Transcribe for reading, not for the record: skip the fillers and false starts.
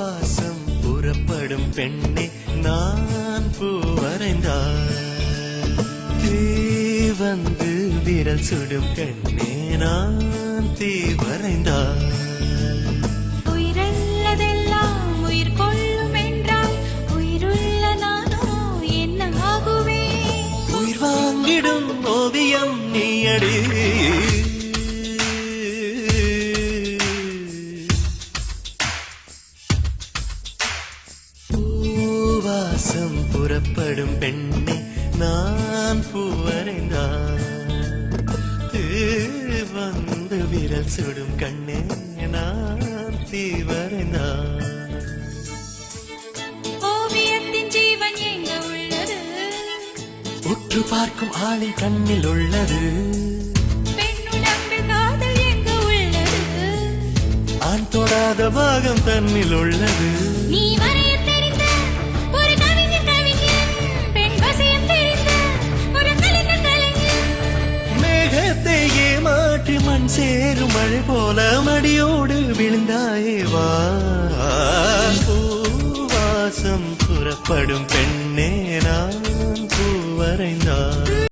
வாசம் புறப்படும் பெண்ணே நான் பூ வரைந்தார் வந்து விரல் சுடும் கண்ணே நான் தீ வரைந்தார் உயிரல்லதெல்லாம் உயிர் கொள்ளும் என்றால் உயிருள்ள நானோ என்ன ஆகுவே உயிர் வாங்கிடும் ஓவியம் நீயடி வாசம் புறப்படும் பெண்ணே நான் பூ வரைந்தார் வந்து விரல் சுடும் கண்ணே நான் தீ வரைந்தார் ஓவியத்தின் ஜீவன் எங்க உள்ளது உற்று பார்க்கும் ஆளின் கண்ணில் உள்ளது பெண்ணுடம்பில் காதல் எங்க உள்ளது ஆண் தொடாத பாகம் தன்னில் உள்ளது நீ வரைய தெரிந்த ஒரு கவிஞர் கவிஞன் பெண் வசியம் தெரிந்த ஒரு கலைஞர் கலைஞன் மேகத்தை ஏமாற்றி மண் சேரும் மழை போல மடியோடு விழுந்தாயே வா பூவாசம் புறப்படும் பெண்ணே